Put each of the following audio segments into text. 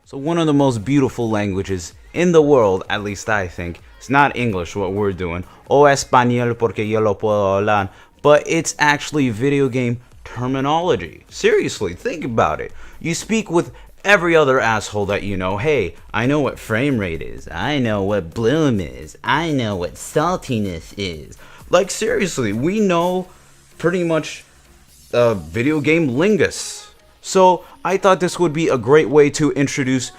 So one of the most beautiful languages in the world, at least I think. It's not English what we're doing, o español porque yo lo puedo hablar, but it's actually video game terminology. Seriously, think about it. You speak with every other asshole that you know. Hey, I know what frame rate is. I know what bloom is. I know what saltiness is. Like seriously, we know pretty much video game lingus. So I thought this would be a great way to introduce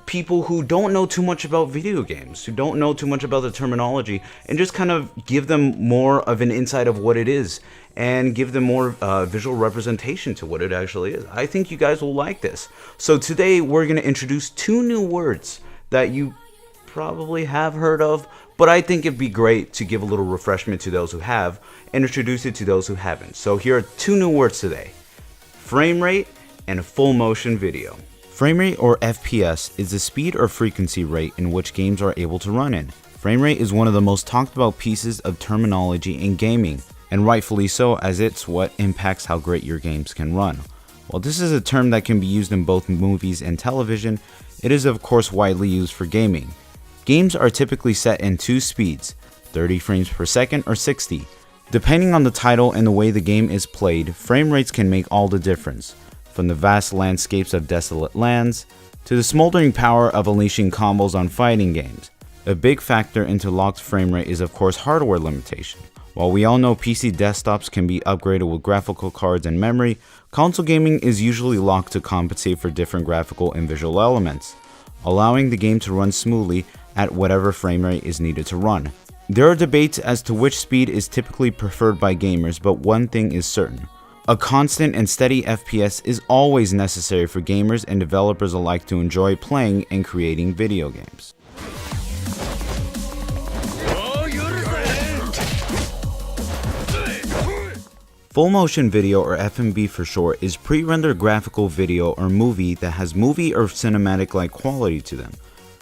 people who don't know too much about video games, who don't know too much about the terminology, and just kind of give them more of an insight of what it is and give them more visual representation to what it actually is. I think you guys will like this. So today we're going to introduce 2 new words that you probably have heard of, but I think it'd be great to give a little refreshment to those who have and introduce it to those who haven't. So here are 2 new words today: frame rate and full motion video. Frame rate, or FPS, is the speed or frequency rate in which games are able to run in. Frame rate is one of the most talked about pieces of terminology in gaming, and rightfully so, as it's what impacts how great your games can run. While this is a term that can be used in both movies and television, it is of course widely used for gaming. Games are typically set in 2 speeds, 30 frames per second or 60. Depending on the title and the way the game is played, frame rates can make all the difference. From the vast landscapes of desolate lands, to the smoldering power of unleashing combos on fighting games. A big factor into locked frame rate is of course hardware limitation. While we all know PC desktops can be upgraded with graphical cards and memory, console gaming is usually locked to compensate for different graphical and visual elements, allowing the game to run smoothly at whatever frame rate is needed to run. There are debates as to which speed is typically preferred by gamers, but one thing is certain. A constant and steady FPS is always necessary for gamers and developers alike to enjoy playing and creating video games. Full motion video, or FMV for short, is pre-rendered graphical video or movie that has movie or cinematic-like quality to them,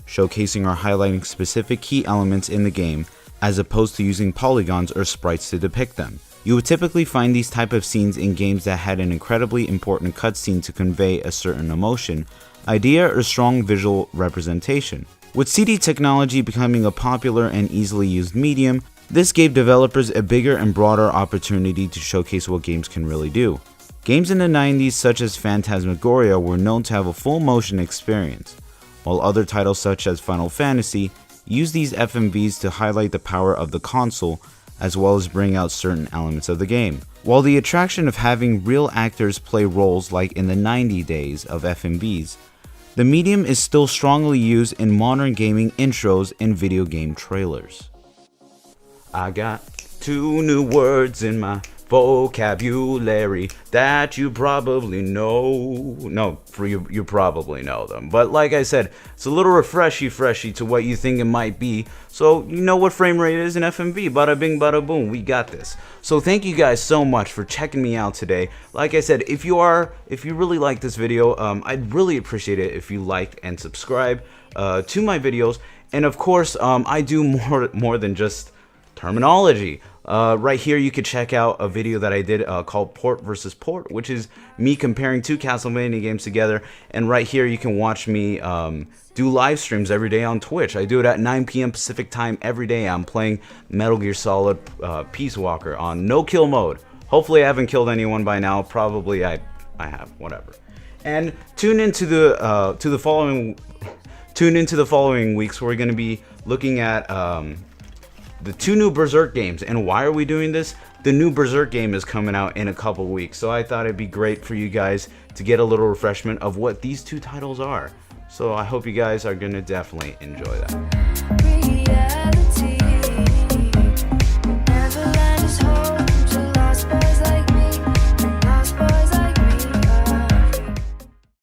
showcasing or highlighting specific key elements in the game as opposed to using polygons or sprites to depict them. You would typically find these type of scenes in games that had an incredibly important cutscene to convey a certain emotion, idea, or strong visual representation. With CD technology becoming a popular and easily used medium, this gave developers a bigger and broader opportunity to showcase what games can really do. Games in the 90s such as Phantasmagoria were known to have a full motion experience, while other titles such as Final Fantasy used these FMVs to highlight the power of the console as well as bring out certain elements of the game. While the attraction of having real actors play roles like in the 90 days of FMVs, the medium is still strongly used in modern gaming intros and video game trailers. I got 2 new words in my vocabulary that you probably know. No, for you probably know them. But like I said, it's a little refreshy to what you think it might be. So you know what frame rate is in FMV. Bada bing, bada boom. We got this. So thank you guys so much for checking me out today. Like I said, if you really like this video, I'd really appreciate it if you liked and subscribe to my videos. And of course, I do more than just terminology. Right here you could check out a video that I did called Port versus Port, which is me comparing 2 Castlevania games together. And right here you can watch me do live streams every day on Twitch. I do it at 9 p.m. Pacific time every day. I'm playing Metal Gear Solid Peace Walker on no kill mode. Hopefully I haven't killed anyone by now. Probably I have, whatever. And tune into the following weeks where we're going to be looking at the 2 new Berserk games. And why are we doing this? The new Berserk game is coming out in a couple weeks, so I thought it'd be great for you guys to get a little refreshment of what these 2 titles are. So I hope you guys are gonna definitely enjoy that.